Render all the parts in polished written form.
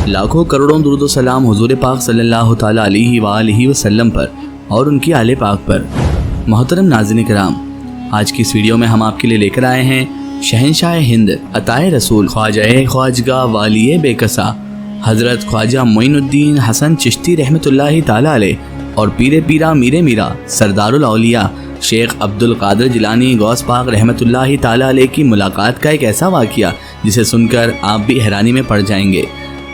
لاکھوں کروڑوں درود و سلام حضور پاک صلی اللہ تعالیٰ علیہ وآلہ وسلم پر اور ان کی آل پاک پر۔ محترم ناظرین کرام، آج کی اس ویڈیو میں ہم آپ کے لیے لے کر آئے ہیں شہنشاہ ہند عطائے رسول خواجہ خواجگاہ والی بے کسا حضرت خواجہ معین الدین حسن چشتی رحمۃ اللہ تعالیٰ علیہ اور پیر پیرا میر میرا سردار الاولیاء شیخ عبد القادر جیلانی غوث پاک رحمۃ اللہ تعالیٰ علیہ کی ملاقات کا ایک ایسا واقعہ جسے سن کر آپ بھی حیرانی میں پڑ جائیں گے۔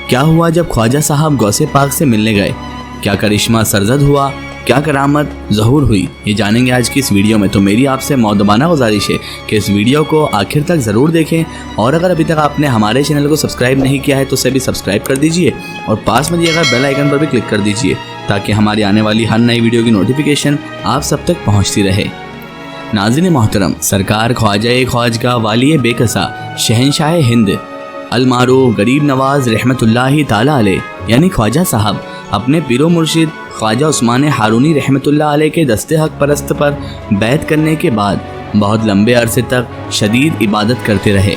کیا ہوا جب خواجہ صاحب غوث پاک سے ملنے گئے؟ کیا کرشمہ سرزد ہوا؟ کیا کرامت ظہور ہوئی؟ یہ جانیں گے آج کی اس ویڈیو میں۔ تو میری آپ سے مؤدبانہ گزارش ہے کہ اس ویڈیو کو آخر تک ضرور دیکھیں، اور اگر ابھی تک آپ نے ہمارے چینل کو سبسکرائب نہیں کیا ہے تو اسے بھی سبسکرائب کر دیجئے اور پاس میں دیے گئے بیل آئیکن پر بھی کلک کر دیجئے تاکہ ہماری آنے والی ہر نئی ویڈیو کی نوٹیفیکیشن آپ سب تک پہنچتی رہے۔ ناظرین محترم، سرکار خواجہ خواجگاہ والی بے کسا شہنشاہ ہند المعروف غریب نواز رحمۃ اللہ تعالیٰ علیہ یعنی خواجہ صاحب اپنے پیر و مرشد خواجہ عثمان ہارونی رحمۃ اللہ علیہ کے دست حق پرست پر بیعت کرنے کے بعد بہت لمبے عرصے تک شدید عبادت کرتے رہے۔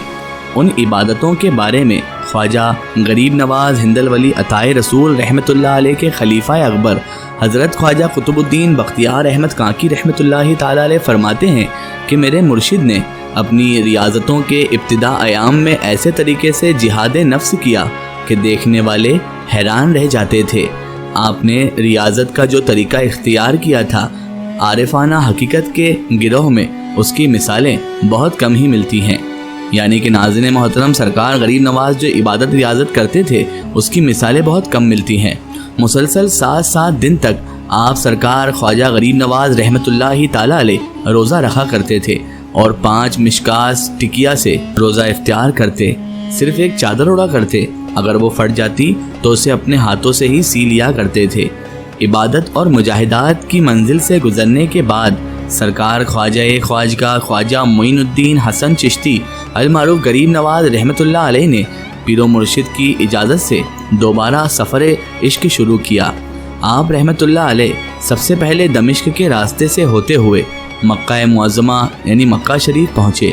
ان عبادتوں کے بارے میں خواجہ غریب نواز ہند الولی عطائے رسول رحمۃ اللہ علیہ کے خلیفہ اکبر حضرت خواجہ قطب الدین بختیار احمد کانکی رحمۃ اللہ تعالیٰ علیہ فرماتے ہیں کہ میرے مرشد نے اپنی ریاضتوں کے ابتدا ایام میں ایسے طریقے سے جہاد نفس کیا کہ دیکھنے والے حیران رہ جاتے تھے۔ آپ نے ریاضت کا جو طریقہ اختیار کیا تھا، عارفانہ حقیقت کے گروہ میں اس کی مثالیں بہت کم ہی ملتی ہیں۔ یعنی کہ ناظرین محترم، سرکار غریب نواز جو عبادت ریاضت کرتے تھے اس کی مثالیں بہت کم ملتی ہیں۔ مسلسل 7 دن تک آپ سرکار خواجہ غریب نواز رحمۃ اللہ تعالیٰ علیہ روزہ رکھا کرتے تھے اور 5 مشکاس ٹکیا سے روزہ افطار کرتے، صرف ایک چادر اوڑا کرتے، اگر وہ پھٹ جاتی تو اسے اپنے ہاتھوں سے ہی سی لیا کرتے تھے۔ عبادت اور مجاہدات کی منزل سے گزرنے کے بعد سرکار خواجہ خواجگاہ خواجہ معین الدین حسن چشتی المعروف غریب نواز رحمۃ اللہ علیہ نے پیر و مرشد کی اجازت سے دوبارہ سفر عشق شروع کیا۔ آپ رحمۃ اللہ علیہ سب سے پہلے دمشق کے راستے سے ہوتے ہوئے مکہ معظمہ یعنی مکہ شریف پہنچے۔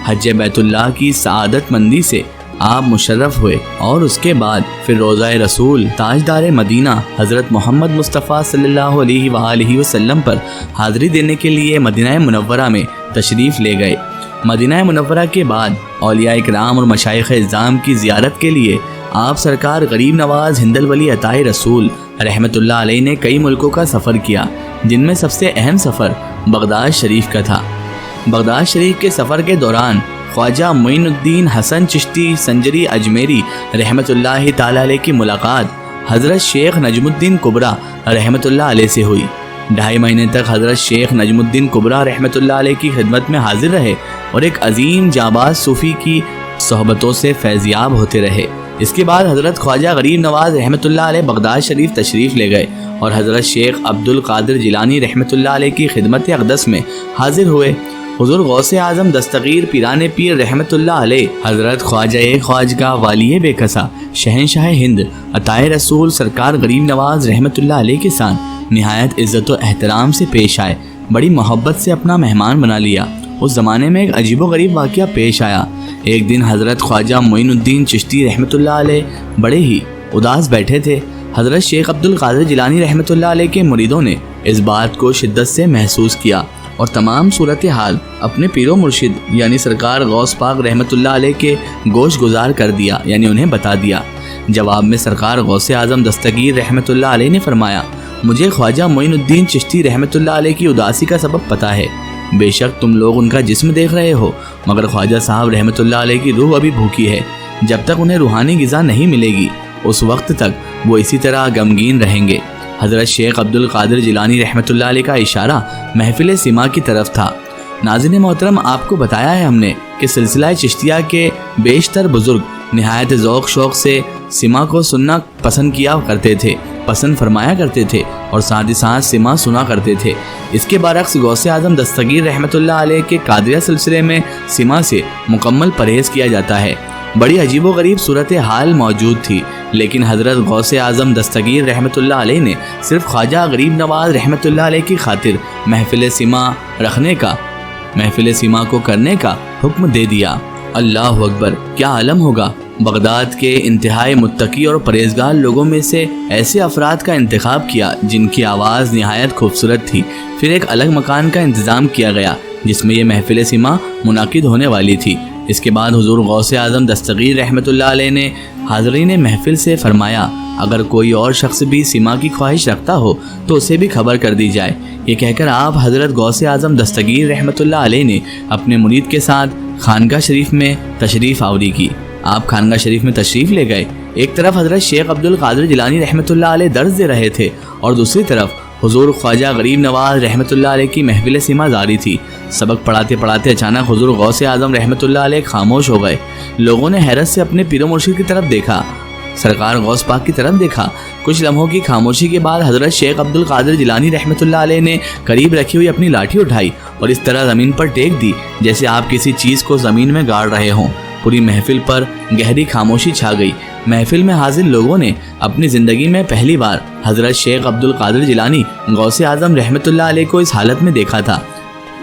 حج بیت اللہ کی سعادت مندی سے آپ مشرف ہوئے اور اس کے بعد پھر روضہ رسول تاجدار مدینہ حضرت محمد مصطفیٰ صلی اللہ علیہ وآلہ وسلم پر حاضری دینے کے لیے مدینہ منورہ میں تشریف لے گئے۔ مدینہ منورہ کے بعد اولیاء اکرام اور مشائخ اعظام کی زیارت کے لیے آپ سرکار غریب نواز ہند الولی عطائے رسول رحمۃ اللہ علیہ نے کئی ملکوں کا سفر کیا، جن میں سب سے اہم سفر بغداد شریف کا تھا۔ بغداد شریف کے سفر کے دوران خواجہ معین الدین حسن چشتی سنجری اجمیری رحمۃ اللہ تعالیٰ علیہ کی ملاقات حضرت شیخ نجم الدین کبریٰ رحمۃ اللہ علیہ سے ہوئی۔ 2.5 مہینے تک حضرت شیخ نجم الدین کبریٰ رحمۃ اللہ علیہ کی خدمت میں حاضر رہے اور ایک عظیم جانباز صوفی کی صحبتوں سے فیضیاب ہوتے رہے۔ اس کے بعد حضرت خواجہ غریب نواز رحمۃ اللہ علیہ بغداد شریف تشریف لے گئے اور حضرت شیخ عبد القادر جیلانی رحمۃ اللہ علیہ کی خدمت اقدس میں حاضر ہوئے۔ حضور غوث اعظم دستگیر پیران پیر رحمۃ اللہ علیہ حضرت خواجہ خواجگاہ والی بے کسا شہنشاہ ہند عطائے رسول سرکار غریب نواز رحمۃ اللہ علیہ کے ساتھ نہایت عزت و احترام سے پیش آئے، بڑی محبت سے اپنا مہمان بنا لیا۔ اس زمانے میں ایک عجیب و غریب واقعہ پیش آیا۔ ایک دن حضرت خواجہ معین الدین چشتی رحمۃ اللہ علیہ بڑے ہی اداس بیٹھے تھے۔ حضرت شیخ عبد القادر جیلانی رحمۃ اللہ علیہ کے مریدوں نے اس بات کو شدت سے محسوس کیا اور تمام صورتحال اپنے پیر و مرشد یعنی سرکار غوث پاک رحمۃ اللہ علیہ کے گوش گزار کر دیا، یعنی انہیں بتا دیا۔ جواب میں سرکار غوث اعظم دستگیر رحمۃ اللہ علیہ نے فرمایا، مجھے خواجہ معین الدین چشتی رحمۃ اللہ علیہ کی اداسی کا سبب پتہ ہے۔ بے شک تم لوگ ان کا جسم دیکھ رہے ہو، مگر خواجہ صاحب رحمۃ اللہ علیہ کی روح ابھی بھوکی ہے۔ جب تک انہیں روحانی غذا نہیں ملے گی اس وقت تک وہ اسی طرح غمگین رہیں گے۔ حضرت شیخ عبد القادر جیلانی رحمۃ اللہ علیہ کا اشارہ محفل سما کی طرف تھا۔ ناظرین محترم، آپ کو بتایا ہے ہم نے کہ سلسلہ چشتیہ کے بیشتر بزرگ نہایت ذوق شوق سے سما کو سننا پسند فرمایا کرتے تھے اور ساتھ ہی ساتھ سما سنا کرتے تھے۔ اس کے برعکس غوث اعظم دستگیر رحمۃ اللہ علیہ کے قادریہ سلسلے میں سما سے مکمل پرہیز کیا جاتا ہے۔ بڑی عجیب و غریب صورتحال موجود تھی، لیکن حضرت غوث اعظم دستگیر رحمۃ اللہ علیہ نے صرف خواجہ غریب نواز رحمۃ اللہ علیہ کی خاطر محفل سما کو کرنے کا حکم دے دیا۔ اللہ اکبر! کیا عالم ہوگا بغداد کے انتہائی متقی اور پرہیزگار لوگوں میں سے ایسے افراد کا انتخاب کیا جن کی آواز نہایت خوبصورت تھی۔ پھر ایک الگ مکان کا انتظام کیا گیا جس میں یہ محفل سما منعقد ہونے والی تھی۔ اس کے بعد حضور غوث اعظم دستگیر رحمۃ اللہ علیہ نے حاضرین محفل سے فرمایا، اگر کوئی اور شخص بھی سما کی خواہش رکھتا ہو تو اسے بھی خبر کر دی جائے۔ یہ کہہ کر آپ حضرت غوث اعظم دستگیر رحمۃ اللہ علیہ نے اپنے مرید کے ساتھ خانقاہ شریف میں تشریف آوری کی۔ آپ خانقاہ شریف میں تشریف لے گئے۔ ایک طرف حضرت شیخ عبد القادر جیلانی رحمۃ اللہ علیہ درس دے رہے تھے اور دوسری طرف حضور خواجہ غریب نواز رحمۃ اللہ علیہ کی محفل سما جاری تھی۔ سبق پڑھاتے پڑھاتے اچانک حضور غوث اعظم رحمۃ اللہ علیہ خاموش ہو گئے۔ لوگوں نے حیرت سے اپنے پیر و مرشد کی طرف دیکھا، سرکار غوث پاک کی طرف دیکھا۔ کچھ لمحوں کی خاموشی کے بعد حضرت شیخ عبد القادر جیلانی رحمۃ اللہ علیہ نے قریب رکھی ہوئی اپنی لاٹھی اٹھائی اور اس طرح زمین پر ٹیک دی جیسے آپ کسی چیز کو زمین میں گاڑ رہے ہوں۔ پوری محفل پر گہری خاموشی چھا گئی۔ محفل میں حاضر لوگوں نے اپنی زندگی میں پہلی بار حضرت شیخ عبد القادر جیلانی غوث اعظم رحمۃ اللہ علیہ کو اس حالت میں دیکھا تھا۔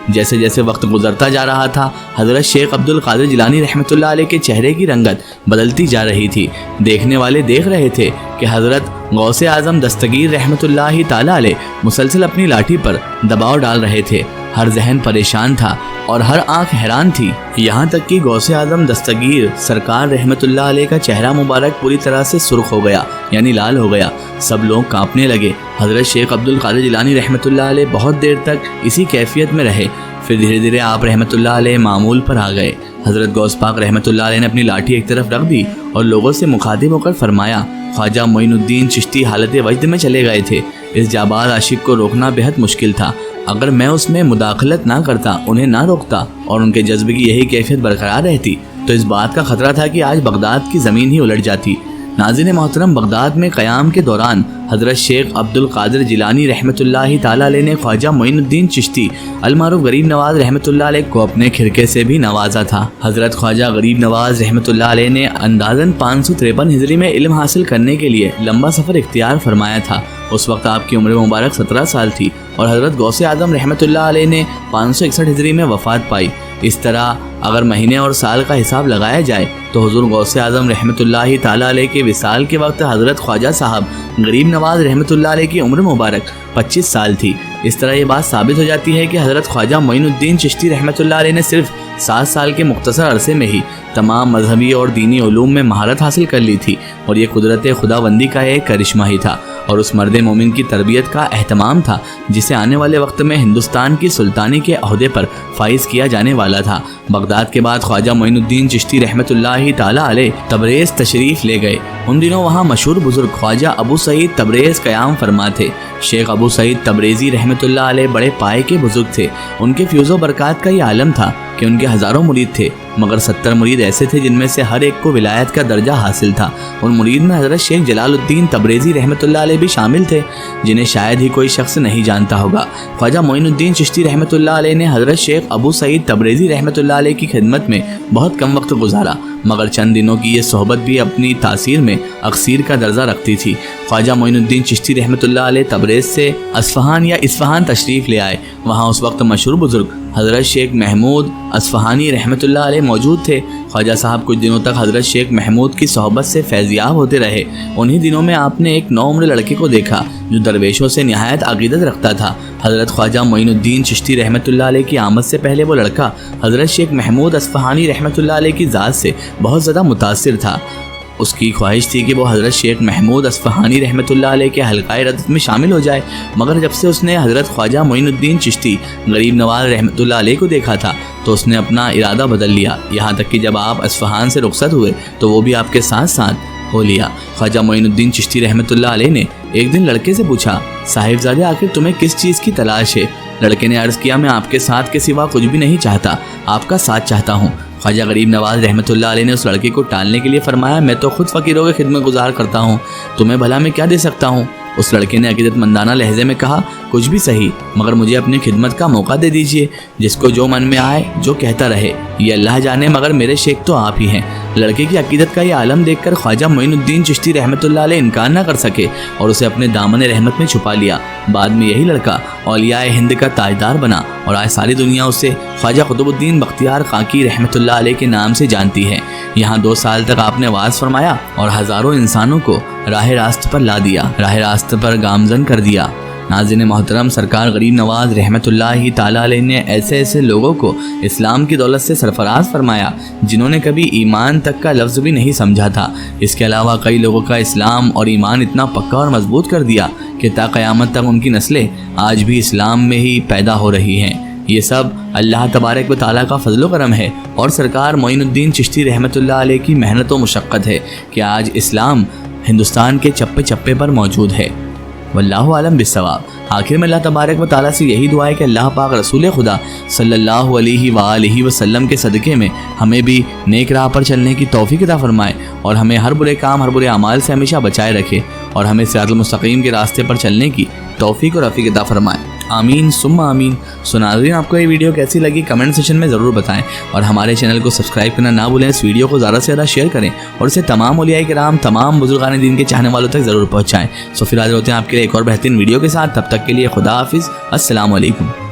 جیسے جیسے وقت گزرتا جا رہا تھا حضرت شیخ عبد القادر جیلانی رحمۃ اللہ علیہ کے چہرے کی رنگت بدلتی جا رہی تھی۔ دیکھنے والے دیکھ رہے تھے کہ حضرت غوث اعظم دستگیر رحمۃ اللہ تعالی علیہ مسلسل اپنی لاٹھی پر دباؤ ڈال رہے تھے۔ ہر ذہن پریشان تھا اور ہر آنکھ حیران تھی، یہاں تک کہ غوث اعظم دستگیر سرکار رحمۃ اللہ علیہ کا چہرہ مبارک پوری طرح سے سرخ ہو گیا، یعنی لال ہو گیا۔ سب لوگ کانپنے لگے۔ حضرت شیخ عبد القادر جیلانی رحمۃ اللہ علیہ بہت دیر تک اسی کیفیت میں رہے۔ پھر دھیرے دھیرے آپ رحمۃ اللہ علیہ معمول پر آ گئے۔ حضرت غوث پاک رحمۃ اللہ علیہ نے اپنی لاٹھی ایک طرف رکھ دی اور لوگوں سے مخاطب ہو کر فرمایا، خواجہ معین الدین چشتی حالت وجد میں چلے گئے تھے۔ اس جاباز عاشق کو روکنا بہت مشکل تھا۔ اگر میں اس میں مداخلت نہ کرتا، انہیں نہ روکتا اور ان کے جذبے کی یہی کیفیت برقرار رہتی تو اس بات کا خطرہ تھا کہ آج بغداد کی زمین ہی الٹ جاتی۔ ناظرین محترم، بغداد میں قیام کے دوران حضرت شیخ عبد القادر جیلانی رحمۃ اللہ تعالی علیہ نے خواجہ معین الدین چشتی المعروف غریب نواز رحمۃ اللہ علیہ کو اپنے کھرکے سے بھی نوازا تھا۔ حضرت خواجہ غریب نواز رحمۃ اللہ علیہ نے اندازاً 553 ہجری میں علم حاصل کرنے کے لیے لمبا سفر اختیار فرمایا تھا۔ اس وقت آپ کی عمر مبارک 17 سال تھی اور حضرت غوث اعظم رحمۃ اللہ علیہ نے 561 ہجری میں وفات پائی۔ اس طرح اگر مہینے اور سال کا حساب لگایا جائے تو حضور غوث اعظم رحمۃ اللہ تعالی علیہ کے وصال کے وقت حضرت خواجہ صاحب غریب نواز رحمۃ اللہ علیہ کی عمر مبارک 25 سال تھی۔ اس طرح یہ بات ثابت ہو جاتی ہے کہ حضرت خواجہ معین الدین چشتی رحمۃ اللہ علیہ نے صرف 7 سال کے مختصر عرصے میں ہی تمام مذہبی اور دینی علوم میں مہارت حاصل کر لی تھی، اور یہ قدرت خداوندی کا ایک کرشمہ ہی تھا اور اس مرد مومن کی تربیت کا اہتمام تھا جسے آنے والے وقت میں ہندوستان کی سلطانی کے عہدے پر فائز کیا جانے والا تھا۔ بغداد کے بعد خواجہ معین الدین چشتی رحمۃ اللہ تعالی علیہ تبریز تشریف لے گئے۔ ان دنوں وہاں مشہور بزرگ خواجہ ابو سعید تبریز قیام فرما تھے۔ شیخ ابو سعید تبریزی رحمۃ اللہ علیہ بڑے پائے کے بزرگ تھے۔ ان کے فیوز و برکات کا یہ عالم تھا کہ ان کے ہزاروں مرید تھے، مگر 70 مرید ایسے تھے جن میں سے ہر ایک کو ولایت کا درجہ حاصل تھا۔ ان مرید میں حضرت شیخ جلال الدین تبریزی رحمۃ اللہ علیہ بھی شامل تھے، جنہیں شاید ہی کوئی شخص نہیں جانتا ہوگا۔ خواجہ معین الدین چشتی رحمۃ اللہ علیہ نے حضرت شیخ ابو سعید تبریزی رحمۃ اللہ علیہ کی خدمت میں بہت کم وقت گزارا، مگر چند دنوں کی یہ صحبت بھی اپنی تاثیر میں اکثیر کا درجہ رکھتی تھی۔ خواجہ معین الدین چشتی رحمۃ اللہ علیہ تبریز سے اصفہان تشریف لے آئے۔ وہاں اس وقت مشہور بزرگ حضرت شیخ محمود اصفہانی رحمۃ اللہ علیہ موجود تھے۔ خواجہ صاحب کچھ دنوں تک حضرت شیخ محمود کی صحبت سے فیضیاب ہوتے رہے۔ انہی دنوں میں آپ نے ایک نوعمر لڑکے کو دیکھا جو درویشوں سے نہایت عقیدت رکھتا تھا۔ حضرت خواجہ معین الدین چشتی رحمۃ اللہ علیہ کی آمد سے پہلے وہ لڑکا حضرت شیخ محمود اصفہانی رحمۃ اللہ علیہ کی ذات سے بہت زیادہ متاثر تھا۔ اس کی خواہش تھی کہ وہ حضرت شیخ محمود اصفہانی رحمۃ اللہ علیہ کے حلقۂ ردت میں شامل ہو جائے، مگر جب سے اس نے حضرت خواجہ معین الدین چشتی غریب نواز رحمۃ اللہ علیہ کو دیکھا تھا تو اس نے اپنا ارادہ بدل لیا، یہاں تک کہ جب آپ اصفہان سے رخصت ہوئے تو وہ بھی آپ کے ساتھ ساتھ ہو لیا۔ خواجہ معین الدین چشتی رحمۃ اللہ علیہ نے ایک دن لڑکے سے پوچھا، صاحبزادے آخر تمہیں کس چیز کی تلاش ہے؟ لڑکے نے عرض کیا، میں آپ کے ساتھ کے سوا کچھ بھی نہیں چاہتا، آپ کا ساتھ چاہتا ہوں۔ خواجہ غریب نواز رحمۃ اللہ علیہ نے اس لڑکے کو ٹالنے کے لیے فرمایا، میں تو خود فقیروں کی خدمت گزار کرتا ہوں، تمہیں بھلا میں کیا دے سکتا ہوں؟ اس لڑکے نے عقیدت مندانہ لہجے میں کہا، کچھ بھی صحیح، مگر مجھے اپنی خدمت کا موقع دے دیجیے، جس کو جو من میں آئے جو کہتا رہے، یہ اللہ جانے، مگر میرے شیخ تو آپ ہی ہیں۔ لڑکے کی عقیدت کا یہ عالم دیکھ کر خواجہ معین الدین چشتی رحمۃ اللہ علیہ انکار نہ کر سکے اور اسے اپنے دامن رحمت میں چھپا لیا۔ بعد میں یہی لڑکا اولیاء ہند کا تاجدار بنا اور آج ساری دنیا اسے خواجہ قطب الدین بختیار کاکی رحمۃ اللہ علیہ کے نام سے جانتی ہے۔ یہاں 2 سال تک آپ نے وعظ فرمایا اور ہزاروں انسانوں کو راہ راست پر لا دیا، راہ راست پر گامزن کر دیا۔ ناظرین محترم، سرکار غریب نواز رحمۃ اللہ تعالیٰ علیہ نے ایسے لوگوں کو اسلام کی دولت سے سرفراز فرمایا جنہوں نے کبھی ایمان تک کا لفظ بھی نہیں سمجھا تھا۔ اس کے علاوہ کئی لوگوں کا اسلام اور ایمان اتنا پکا اور مضبوط کر دیا کہ تا قیامت تک ان کی نسلیں آج بھی اسلام میں ہی پیدا ہو رہی ہیں۔ یہ سب اللہ تبارک و تعالیٰ کا فضل و کرم ہے اور سرکار معین الدین چشتی رحمۃ اللہ علیہ کی محنت و مشقت ہے کہ آج اسلام ہندوستان کے چپے چپے پر موجود ہے۔ واللہ عالم بالصواب۔ آخر میں اللہ تبارک و تعالیٰ سے یہی دعا ہے کہ اللہ پاک رسول خدا صلی اللہ علیہ وآلہ وسلم کے صدقے میں ہمیں بھی نیک راہ پر چلنے کی توفیق عطا فرمائے اور ہمیں ہر برے کام، ہر برے اعمال سے ہمیشہ بچائے رکھے اور ہمیں صراط المستقیم کے راستے پر چلنے کی توفیق اور رفیق عطا فرمائے۔ آمین ثم آمین۔ سو ناظرین، آپ کو یہ ویڈیو کیسی لگی کمنٹ سیکشن میں ضرور بتائیں اور ہمارے چینل کو سبسکرائب کرنا نہ بھولیں۔ اس ویڈیو کو زیادہ سے زیادہ شیئر کریں اور اسے تمام اولیاء کرام، تمام بزرگان دین کے چاہنے والوں تک ضرور پہنچائیں۔ سو پھر حاضر ہوتے ہیں آپ کے لیے ایک اور بہترین ویڈیو کے ساتھ، تب تک کے لیے خدا حافظ، السلام علیکم۔